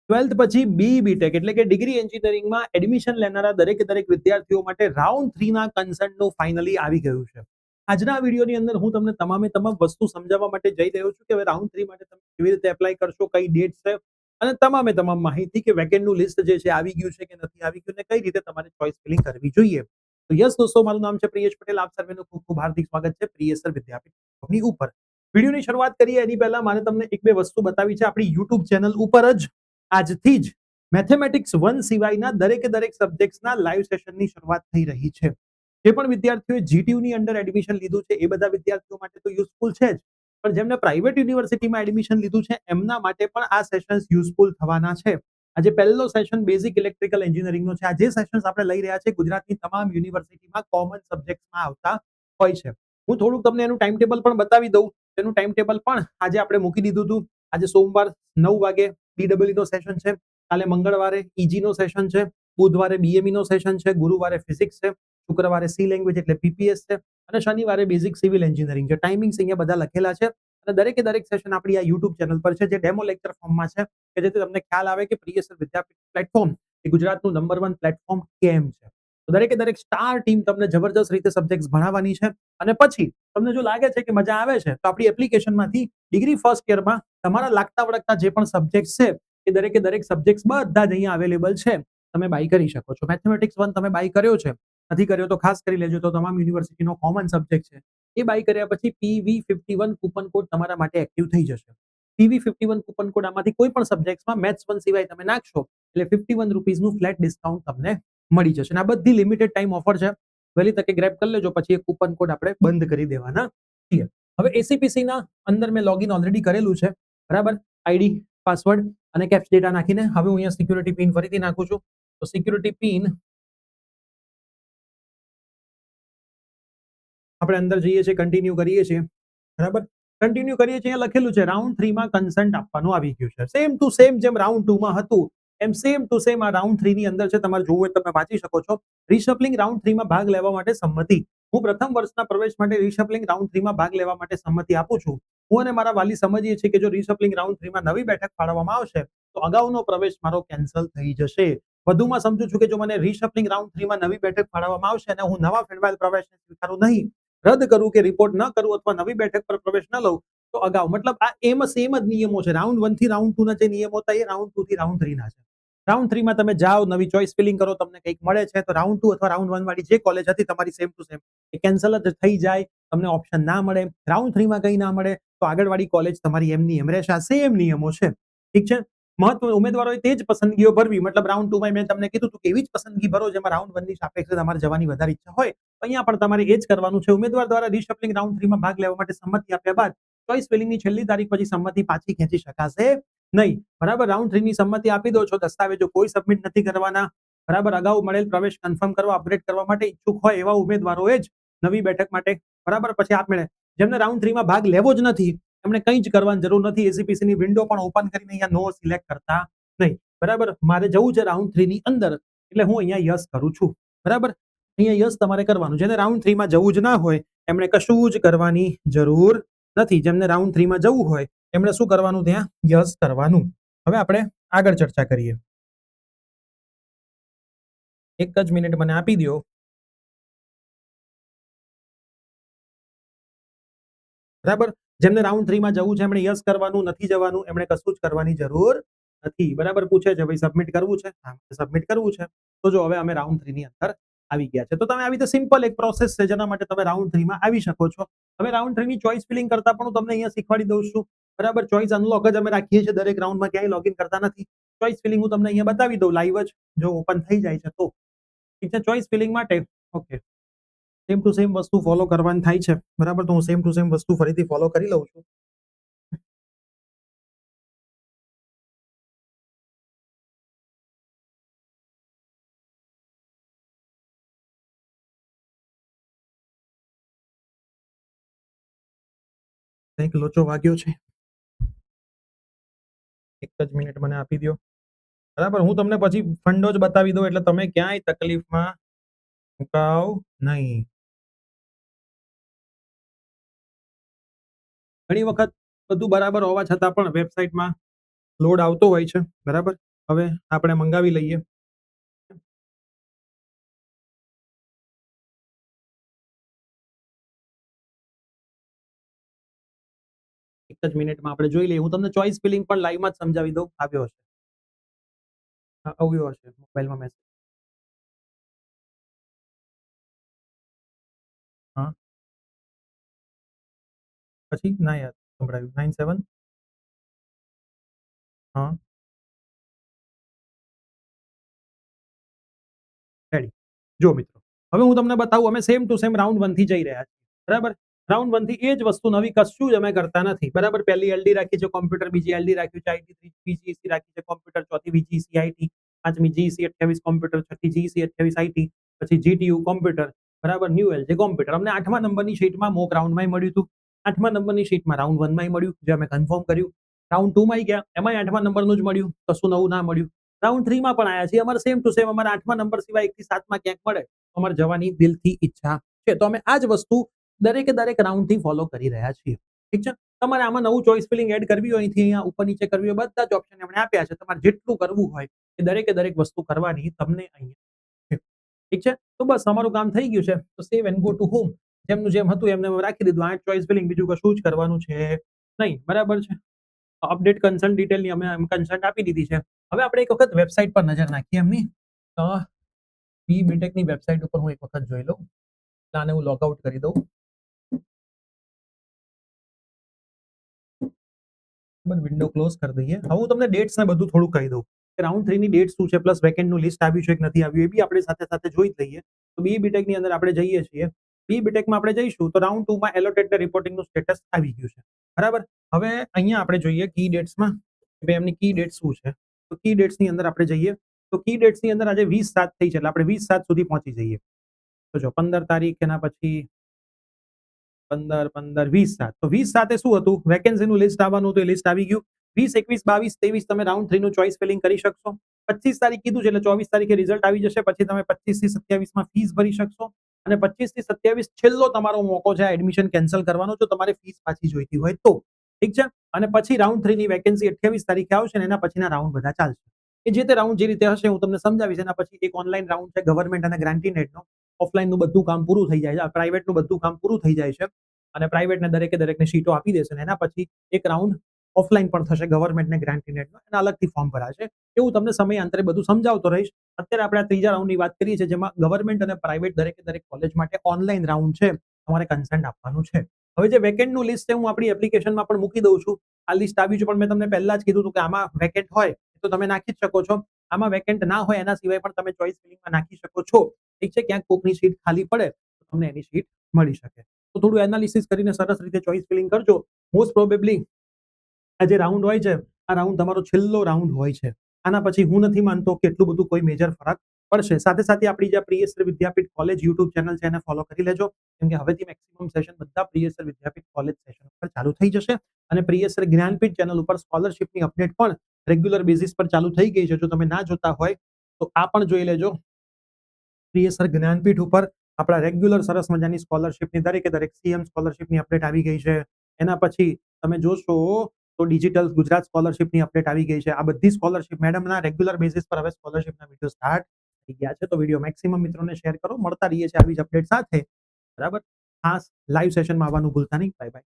12th પછી BE-BTech એટલે કે ડિગ્રી એન્જિનિયરિંગમાં એડમિશન લેનારા દરેક વિદ્યાર્થીઓ માટે રાઉન્ડ 3 ના કન્સન્ટનું ફાઇનલી આવી ગયું છે. આજના વિડીયોની અંદર હું તમને તમામ વસ્તુ સમજાવવા માટે જઈ રહ્યો છું કે હવે રાઉન્ડ 3 માટે તમે કેવી રીતે એપ્લાય કરશો, કઈ ડેટ છે અને તમામ માહિતી કે વેકેન્ટનું લિસ્ટ જે છે આવી ગયું છે કે નથી આવી ગયું ને કઈ રીતે તમારે ચોઇસ ફિલિંગ કરવી જોઈએ. તો યસ દોસ્તો, મારું નામ છે પ્રિયેશ પટેલ. આપ સર્વેનું ખૂબ હાર્દિક સ્વાગત છે પ્રિયેશ વિદ્યાપીઠની ઉપર. વિડીયોની શરૂઆત કરીએ એની પહેલા મારે તમને એક બે વસ્તુ બતાવી છે. આપણી યુટ્યુબ ચેનલ ઉપર જ આજથી જ મેથેમેટિક્સ 1 સિવાયના દરેક સબ્જેક્ટ્સના લાઈવ સેશનની શરૂઆત થઈ રહી છે. જે પણ વિદ્યાર્થીઓએ જીટીયુની અંડર એડમિશન લીધું છે એ બધા વિદ્યાર્થીઓ માટે તો યુઝફુલ છે જ, પણ જેમને પ્રાઇવેટ યુનિવર્સિટીમાં એડમિશન લીધું છે એમના માટે પણ આ સેશન્સ યુઝફુલ થવાના છે. આજે પહેલો સેશન બેઝિક ઇલેક્ટ્રિકલ એન્જિનિયરિંગનો છે. આ જે સેશન્સ આપણે લઈ રહ્યા છે ગુજરાતની તમામ યુનિવર્સિટીમાં કોમન સબ્જેક્ટ્સમાં આવતા હોય છે. હું થોડુંક તમને એનું ટાઈમ ટેબલ પણ બતાવી દઉં. એનું ટાઈમ ટેબલ પણ આજે આપણે મૂકી દીધું હતું. આજે સોમવાર 9 વાગે DEE નો સેશન છે, કાલે મંગળવારે EG નો સેશન છે, બુધવારે BME નો સેશન છે, ગુરુવારે ફિઝિક્સ છે, શુક્રવારે સી લેંગ્વેજ એટલે PPS છે અને શનિવારે બેઝિક સિવિલ એન્જિનિયરિંગ છે. ટાઈમિંગ્સ અહીંયા બધા લખેલા છે અને દરેક સેશન આપણી આ યુટ્યુબ ચેનલ પર છે, જે ડેમો લેક્ચર ફોર્મમાં છે, કે જેથી તમને ખ્યાલ આવે કે પ્રિયેશ વિદ્યાપીઠ પ્લેટફોર્મ એ ગુજરાતનું નંબર 1 પ્લેટફોર્મ કેમ છે. તો દરેક સ્ટાર ટીમ તમને જબરદસ્ત રીતે સબ્જેક્ટ ભણાવવાની છે અને પછી તમને જો લાગે છે કે મજા આવે છે તો આપણી એપ્લિકેશનમાંથી ડિગ્રી ફર્સ્ટ યરમાં તમારા લાગતા વળગતા જે પણ સબ્જેક્ટ છે એ દરેક સબ્જેક્ટ બધા જ અહીંયા અવેલેબલ છે. તમે બાય કરી શકો છો. મેથેમેટિક્સ 1 તમે બાય કર્યો છે, નથી કર્યો તો ખાસ કરી લેજો, તો તમામ યુનિવર્સિટીનો કોમન સબ્જેક્ટ છે. એ બાય કર્યા પછી PV51 કૂપન કોડ તમારા માટે એક્ટિવ થઈ જશે. PV51 કૂપન કોડ આમાંથી કોઈ પણ સબ્જેક્ટમાં મેથ્સ 1 સિવાય તમે નાખશો એટલે ₹51 નું ફ્લેટ ડિસ્કાઉન્ટ તમને મળી જશે. અને આ બધી લિમિટેડ ટાઈમ ઓફર છે. વહેલી તકે ગ્રેબ કરી લેજો, પછી એ કૂપન કોડ આપણે બંધ કરી દેવાના છીએ. હવે ACPC ના અંદર મેં લોગિન ઓલરેડી કરેલું છે, બરાબર. આઈડી, પાસવર્ડ અને કેપ્સ ડેટા નાખીને હવે હું અહીંયા સિક્યુરિટી પિન ફરીથી નાખું છું. તો સિક્યુરિટી પિન આપણે અંદર જઈએ છીએ, કન્ટિન્યુ કરીએ છીએ, બરાબર. કન્ટિન્યુ કરીએ છીએ. અહીંયા લખેલું છે રાઉન્ડ 3 માં કન્સન્ટ આપવાનું આવી ગયું છે. સેમ ટુ સેમ જેમ રાઉન્ડ 2 માં હતું એમ સેમ ટુ સેમ આ રાઉન્ડ 3 ની અંદર છે. તમારે જોવું હોય તમે વાંચી શકો છો. રિશફલિંગ રાઉન્ડ 3 માં ભાગ લેવા માટે સંમતિ. હું પ્રથમ વર્ષના પ્રવેશ માટે રિશફલિંગ રાઉન્ડ 3 માં ભાગ લેવા માટે સંમતિ આપું છું. હું અને મારા વાલી સમજીએ છીએ કે જો રિશફલિંગ રાઉન્ડ 3 માં નવી બેઠક ફાળવવામાં આવશે તો અગાઉનો પ્રવેશ મારો કેન્સલ થઈ જશે. વધુમાં સમજુ છું કે જો મને રિશફલિંગ રાઉન્ડ 3 માં નવી બેઠક ફાળવવામાં આવશે અને હું નવા ફેરવાયેલ પ્રવેશને સ્વીકારું નહીં, રદ કરું કે રિપોર્ટ ન કરું અથવા નવી બેઠક પર પ્રવેશ ન લઉં તો અગાઉ, મતલબ આ સેમ જ નિયમો છે. રાઉન્ડ 1 થી રાઉન્ડ 2 ના જે નિયમો હતા એ રાઉન્ડ 2 થી રાઉન્ડ 3 ના છે. રાઉન્ડ 3 માં તમે જાઓ, નવી ચોઇસ ફિલિંગ કરો, તમને કંઈક મળે છે તો રાઉન્ડ 2 અથવા રાઉન્ડ 1 વાળી જે કોલેજ હતી તમારી સેમ ટુ સેમ એ કેન્સલ જ થઈ જાય. તમને ઓપ્શન ના મળે, રાઉન્ડ 3 માં કંઈ ના મળે તો આગળવાળી કોલેજ તમારી એમની એમ રહેશે. આ સેમ નિયમો છે, ઠીક છે. ઉમેદવારોએ તે જ પસંદગીઓ ભરવી. મતલબ રાઉન્ડ 2 માં મેં તમને કીધું હતું કે એવી જ પસંદગી ભરો જેમાં રાઉન્ડ 1 ની સાપેક્ષે તમારે જવાની વધારે ઈચ્છા હોય. અહીંયા પણ તમારે એ જ કરવાનું છે. ઉમેદવાર દ્વારા રિશફલિંગ રાઉન્ડ 3 માં ભાગ લેવા માટે સંમતિ આપ્યા બાદ ચોઇસ ફિલિંગની છેલ્લી તારીખ પછી સંમતિ પાછી ખેંચી શકાશે નહીં, બરાબર. રાઉન્ડ 3 ની સંમતિ આપી દો છો, દસ્તાવેજો કોઈ સબમિટ નથી કરવાના, બરાબર. અગાઉ મળેલ પ્રવેશ કન્ફર્મ કરવા, અપડેટ કરવા માટે ઈચ્છુક હોય એવા ઉમેદવારોએ જ નવી બેઠક માટે, બરાબર. પછી આપમેળે જેમને રાઉન્ડ 3 માં ભાગ લેવો જ નથી એમણે કંઈ જ કરવાની જરૂર નથી. ACPC ની વિન્ડો પણ ઓપન કરીને અહીંયા નો સિલેક્ટ કરતા નહીં, બરાબર. મારે જવું છે રાઉન્ડ 3 ની અંદર એટલે હું અહીંયા યસ કરું છું, બરાબર. અહીંયા યસ તમારે કરવાનું. જેને રાઉન્ડ 3 માં જવું જ ના હોય એમણે કશું જ કરવાની જરૂર નથી. જેમને રાઉન્ડ 3 માં જવું હોય એમણે શું કરવાનું? ત્યાં યસ કરવાનું. હવે આપણે આગળ ચર્ચા કરીએ. એક જ મિનિટ મને આપી દો. બરાબર. જેમને રાઉન્ડ 3 માં જવું છે એમણે યસ કરવાનું, નથી જવાનું એમણે કશું જ કરવાની જરૂર નથી, બરાબર. પૂછે છે ભાઈ સબમિટ કરવું છે? હા, સબમિટ કરવું છે. તો જો હવે અમે રાઉન્ડ 3 ની અંદર આવી ગયા છે. તો તમે આવી રીતે સિમ્પલ એક પ્રોસેસ છે જેના માટે તમે રાઉન્ડ 3 માં આવી શકો છો. હવે રાઉન્ડ 3 ની ચોઇસ ફિલિંગ કરતા પણ હું તમને અહીંયા શીખવાડી દઉં છું, બરાબર. ચોઇસ અનલોક જ અમે રાખીએ છીએ દરેક રાઉન્ડમાં, ક્યાંય લોગિન કરતા નથી. ચોઇસ ફિલિંગ હું તમને અહીંયા બતાવી દઉં લાઈવ જ, જો ઓપન થઈ જાય છે તો, ઠીક છે. ચોઇસ ફિલિંગ માટે ઓકે, સેમ ટુ સેમ વસ્તુ ફોલો કરવાની થાય છે, બરાબર. તો હું સેમ ટુ સેમ વસ્તુ ફરીથી ફોલો કરી લઉં છું. કંઈક લોચો વાગ્યો છે, એક જ મિનિટ મને આપી દો, બરાબર. હું તમને પછી ફંડો જ બતાવી દઉં એટલે તમે ક્યાંય તકલીફમાં મુકાવ નહીં. ઘણી વખત બધું બરાબર હોવા છતાં પણ વેબસાઇટમાં લોડ આવતો હોય છે, બરાબર. હવે આપણે મંગાવી લઈએ. એક જ મિનિટમાં આપણે જોઈ લઈએ. હું તમને ચોઈસ ફિલિંગ પણ લાઈવમાં જ સમજાવી દઉં. આવ્યો હશે. હા, આવ્યો હશે મોબાઈલમાં મેસેજ. હા, પછી ના યાર સંભળાયું 97. હા, રેડી. જો મિત્રો, હવે હું તમને બતાવું, અમે સેમ ટુ સેમ રાઉન્ડ 1 થી જઈ રહ્યા છીએ. બરાબર? રાઉન્ડ 1 થી એ જ વસ્તુ નવી કશું જ અમે કરતા નથી. બરાબર? પહેલી એલડી રાખી છે કોમ્પ્યુટર, બીજી એલડી રાખ્યું છે આઈટી, ત્રીજી વીજીઈસી રાખી છે કોમ્પ્યુટર, ચોથી વીજીઈસી આઈટી, પાંચમી જીઈસી 28 કોમ્પ્યુટર, છઠ્ઠી જીઈસી 28 આઈટી, પછી જીટીયુ કોમ્પ્યુટર, બરાબર? New LJ computer. અમને 8મા નંબરની શીટમાં મોક રાઉન્ડમાંય મળ્યું હતું. 8મા નંબરની શીટમાં રાઉન્ડ 1 માંય મળ્યું, જે અમે કન્ફર્મ કર્યું. રાઉન્ડ 2 માં ગયા, એમાંય 8મા નંબરનું જ મળ્યું, કશું નવું ના મળ્યું. રાઉન્ડ 3 માં પણ આયા છીએ. અમારે સેમ ટુ સેમ અમારા 8મા નંબર સિવાય 1 થી 7 માં ક્યાંક મળે તો અમારે જવાની દિલથી ઈચ્છા છે. તો અમે આ જ વસ્તુ દરેકે દરેક રાઉન્ડથી ફોલો કરી રહ્યા છીએ. ઠીક છે? તમારે આમાં નવું ચોઈસ ફિલિંગ એડ કરવી હોય, અહીંથી અહીંયા ઉપર નીચે કરવી હોય, બધા જ ઓપ્શન એમણે આપ્યા છે. તમારે જેટલું કરવું હોય એ દરેકે દરેક વસ્તુ કરવાની તમને અહીંયા છે. ઠીક છે? તો બસ અમારું કામ થઈ ગયું છે. તો save and go to home. જેમનું જેમ હતું એમને એમ રાખી દીધું. 8 ચોઈસ ફિલિંગ, બીજું કશું જ કરવાનું છે નહીં. બરાબર છે? અપડેટ કન્સર્ન ડિટેલની અમે કન્સર્ન આપી દીધી છે. હવે આપણે એક વખત વેબસાઇટ પર નજર નાખીએ એમની. બી બીટેકની વેબસાઇટ ઉપર હું એક વખત જોઈ લઉં. આને હું લોકઆઉટ કરી દઉં. વિન્ડો ક્લોઝ કરી દઈએ. હવે હું તમને ડેટ્સ ને બધું થોડું કહી દઉં કે રાઉન્ડ 3 ની ડેટ શું છે, પ્લસ વેકેન્ડનું લિસ્ટ આવ્યું છે કે નથી આવ્યું, એ બી આપણે સાથે સાથે જોઈ જ લઈએ. તો બી બીટેકની અંદર આપણે જઈએ છીએ. બી બીટેકમાં આપણે જઈશું તો રાઉન્ડ 2 માં એલોટેડ રિપોર્ટિંગનું સ્ટેટસ આવી ગયું છે. બરાબર? હવે અહીંયા આપણે જોઈએ કી ડેટ્સમાં કે ભાઈ એમની કી ડેટ શું છે. તો કી ડેટ્સની અંદર આપણે જઈએ તો કી ડેટ્સની અંદર આજે 20/7 થઈ છે, એટલે આપણે 20/7 સુધી પહોંચી જઈએ. તો જો 15 તારીખ, એના પછી 15, 15, 20/7. તો 20/7 શું હતું? વેકેન્સીનું લિસ્ટ આવવાનું હતું, એ લિસ્ટ આવી ગયું. 20, 21, 22, 23 તમે રાઉન્ડ 3 નું ચોઈસ ફિલિંગ કરી શકશો. 25 તારીખ કીધું છે, એટલે 24 તારીખે રિઝલ્ટ આવી જશે. પછી તમે 25 થી 27 માં ફીસ ભરી શકશો. અને 25 થી 27 છેલ્લો તમારો મોકો છે એડમિશન કેન્સલ કરવાનો, જો તમારે ફીસ પાછી જોઈતી હોય તો. ઠીક છે? અને પછી રાઉન્ડ 3 ની વેકેન્સી 28 તારીખે આવશે ને એના પછીના રાઉન્ડ બધા ચાલશે. એ જે તે રાઉન્ડ જે રીતે હશે હું તમને સમજાવીશ. એના પછી એક ઓનલાઈન રાઉન્ડ છે ગવર્મેન્ટ અને ગ્રાન્ટીનેટનો. ઓફલાઈનનું બધું કામ પૂરું થઈ જાય છે, પ્રાઇવેટનું બધું કામ પૂરું થઈ જાય છે. અને પ્રાઇવેટને દરેકે દરેકને સીટો આપી દેશે. અને એના પછી એક રાઉન્ડ ઓફલાઈન પણ થશે ગવર્મેન્ટને ગ્રાન્ટીનેટનો, એના અલગથી ફોર્મ ભરાશે. એવું તમને સમયાંતરે બધું સમજાવતો રહીશ. અત્યારે આપણે આ ત્રીજા રાઉન્ડની વાત કરીએ છીએ, જેમાં ગવર્મેન્ટ અને પ્રાઇવેટ દરેકે દરેક કોલેજ માટે ઓનલાઈન રાઉન્ડ છે. તમારે કન્સન્ટ આપવાનું છે. હવે જે વેકેન્ટનું લિસ્ટ છે હું આપણી એપ્લિકેશનમાં પણ મૂકી દઉં છું. આ લિસ્ટ આવ્યું છે, પણ મેં તમને પહેલા જ કીધું હતું કે આમાં વેકેન્ટ હોય તો તમે નાખી જ શકો છો. આમાં વેકેન્ટ ના હોય એના સિવાય પણ તમે ચોઈસ ફિલિંગમાં નાખી શકો છો. ઠીક છે? ક્યાંક કોકની સીટ ખાલી પડે તો તમને એની સીટ મળી શકે. તો થોડું એનાલિસિસ કરીને સરસ રીતે ચોઈસ ફિલિંગ કરજો. મોસ્ટ પ્રોબેબલી આ જે રાઉન્ડ હોય છે, આ રાઉન્ડ તમારો છેલ્લો રાઉન્ડ હોય છે. આના પછી હું નથી માનતો કે એટલું બધું કોઈ મેજર ફરક પડશે. સાથે સાથે આપણી જે પ્રિયશ્રી વિદ્યાપીઠ કોલેજ યુટ્યુબ ચેનલ છે એને ફોલો કરી લેજો. કેમ કે હવેથી મેક્સિમમ સેશન બધા પ્રિયશ્રી વિદ્યાપીઠ કોલેજ સેશન ઉપર ચાલુ થઈ જશે. અને પ્રિયશ્રી જ્ઞાનપીઠ ચેનલ ઉપર સ્કોલરશિપની અપડેટ પણ રેગ્યુલર બેઝિસ પર ચાલુ થઈ ગઈ છે. જો તમે ના જોતા હોય તો આ પણ જોઈ લેજો. પ્રિયસર જ્ઞાનપીઠ ઉપર આપણા રેગ્યુલર સરસ મજાની સ્કોલરશિપની દરેકે દરેક સીએમ સ્કોલરશિપની અપડેટ આવી ગઈ છે. એના પછી તમે જોશો તો ડિજિટલ ગુજરાત સ્કોલરશિપની અપડેટ આવી ગઈ છે. આ બધી સ્કોલરશિપ મેડમના રેગ્યુલર બેઝિસ પર હવે સ્કોલરશિપના વિડીયો સ્ટાર્ટ થઈ ગયા છે. તો વિડીયો મેક્સિમમ મિત્રોને શેર કરો. મળતા રહીએ છીએ આવી જ અપડેટ સાથે. બરાબર? ખાસ લાઈવ સેશનમાં આવવાનું ભૂલતા નહીં. Bye bye.